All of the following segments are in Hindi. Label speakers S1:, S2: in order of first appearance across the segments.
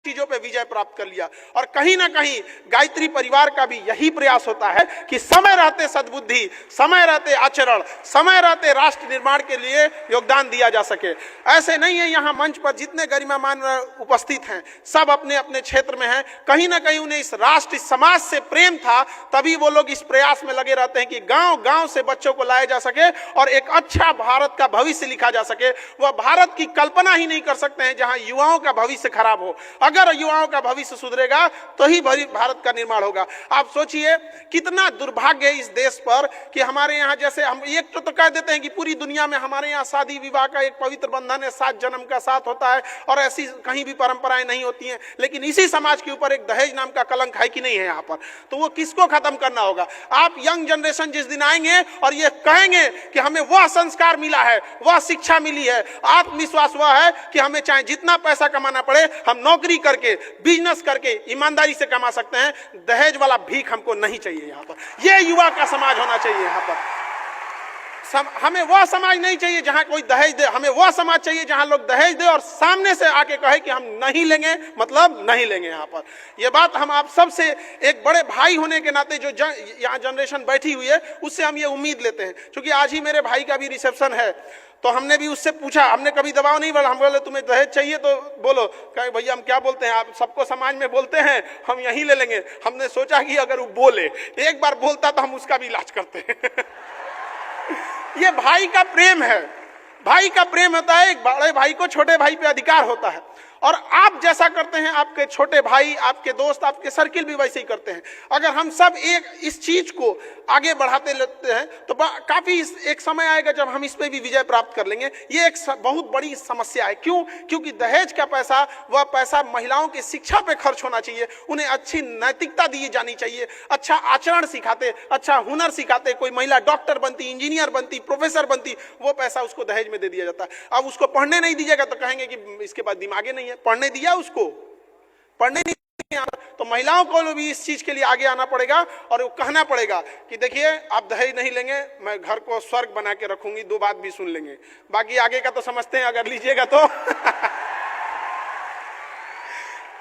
S1: चीजों पे विजय प्राप्त कर लिया। और कहीं ना कहीं गायत्री परिवार का भी यही प्रयास होता है कि समय रहते सद्बुद्धि, समय रहते आचरण, समय रहते राष्ट्र निर्माण के लिए योगदान दिया जा सके। ऐसे नहीं है, यहाँ मंच पर जितने गरिमामान उपस्थित हैं सब अपने अपने क्षेत्र में हैं। कहीं ना कहीं उन्हें इस राष्ट्र, इस समाज से प्रेम था, तभी वो लोग इस प्रयास में लगे रहते हैं कि गांव गांव से बच्चों को लाया जा सके और एक अच्छा भारत का भविष्य लिखा जा सके। वह भारत की कल्पना ही नहीं कर सकते हैं जहां युवाओं का भविष्य खराब हो। अगर युवाओं का भविष्य सुधरेगा तो ही भारत का निर्माण होगा। आप सोचिए कितना दुर्भाग्य है इस देश पर कि हमारे यहाँ, जैसे हम एक तो कह देते हैं कि पूरी दुनिया में हमारे यहाँ शादी विवाह का एक पवित्र बंधन है, 7 जन्म का साथ होता है और ऐसी कहीं भी परंपराएं नहीं होती हैं, लेकिन इसी समाज के ऊपर एक दहेज नाम का कलंक है कि नहीं है यहाँ पर। तो वो किसको खत्म करना होगा? आप यंग जनरेशन जिस दिन आएंगे और ये कहेंगे कि हमें वह संस्कार मिला है, वह शिक्षा मिली है, आत्मविश्वास वह है कि हमें चाहे जितना पैसा कमाना पड़े हम नौकरी करके, बिजनेस करके ईमानदारी से कमा सकते हैं, दहेज वाला भीख हमको नहीं चाहिए। यहाँ पर यह युवा का समाज होना चाहिए। यहाँ पर हमें वह समाज नहीं चाहिए जहां कोई दहेज दे, हमें वह समाज चाहिए जहां लोग दहेज दे और सामने से आके कहे कि हम नहीं लेंगे, मतलब नहीं लेंगे। यहाँ पर यह बात हम आप सबसे, एक बड़े भाई होने के नाते जो यहाँ जनरेशन बैठी हुई है उससे हम ये उम्मीद लेते हैं। क्योंकि आज ही मेरे भाई का भी रिसेप्शन है, तो हमने भी उससे पूछा, हमने कभी दबाव नहीं बढ़ा, हम बोले तुम्हें दहेज चाहिए तो बोलो, कहे भैया हम क्या बोलते हैं, आप सबको समाज में बोलते हैं हम यहीं ले लेंगे। हमने सोचा कि अगर वो बोले, एक बार बोलता तो हम उसका भी इलाज करते हैं। ये भाई का प्रेम है, भाई का प्रेम होता है। एक बड़े भाई को छोटे भाई पे अधिकार होता है और आप जैसा करते हैं आपके छोटे भाई, आपके दोस्त, आपके सर्किल भी वैसे ही करते हैं। अगर हम सब एक इस चीज को आगे बढ़ाते लेते हैं तो काफी एक समय आएगा जब हम इस पे भी विजय प्राप्त कर लेंगे। ये एक बहुत बड़ी समस्या है। क्यों? क्योंकि दहेज का पैसा, वह पैसा महिलाओं की शिक्षा पे खर्च होना चाहिए, उन्हें अच्छी नैतिकता दी जानी चाहिए, अच्छा आचरण सिखाते, अच्छा हुनर सिखाते, कोई महिला डॉक्टर बनती, इंजीनियर बनती, प्रोफेसर बनती, वो पैसा उसको दहेज में दे दिया जाता है। अब उसको पढ़ने नहीं दीजिएगा तो कहेंगे कि इसके पास दिमागे नहीं है। पढ़ने दिया उसको, पढ़ने नहीं दिया, तो महिलाओं को भी इस चीज के लिए आगे आना पड़ेगा और वो कहना पड़ेगा कि देखिए आप दहेज नहीं लेंगे, मैं घर को स्वर्ग बना के रखूंगी, 2 बात भी सुन लेंगे, बाकी आगे का तो समझते हैं, अगर लीजिएगा तो।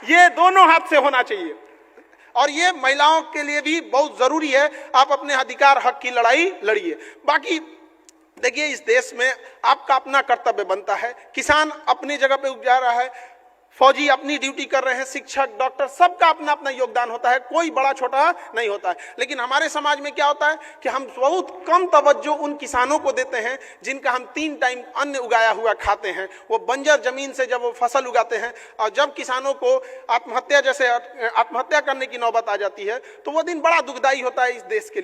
S1: ये दोनों हाथ से होना चाहिए और ये महिलाओं के लिए भी बहुत जरूरी है। आप अपने अधिकार हक की लड़ाई लड़िए। बाकी देखिए इस देश में आपका अपना कर्तव्य बनता है। किसान अपनी जगह पे उपजा रहा है, फौजी अपनी ड्यूटी कर रहे हैं, शिक्षक, डॉक्टर, सबका अपना अपना योगदान होता है, कोई बड़ा छोटा नहीं होता है। लेकिन हमारे समाज में क्या होता है कि हम बहुत कम तवज्जो उन किसानों को देते हैं जिनका हम 3 टाइम अन्न उगाया हुआ खाते हैं। वो बंजर जमीन से जब वो फसल उगाते हैं और जब किसानों को आत्महत्या करने की नौबत आ जाती है तो वो दिन बड़ा दुखदायी होता है इस देश के लिए।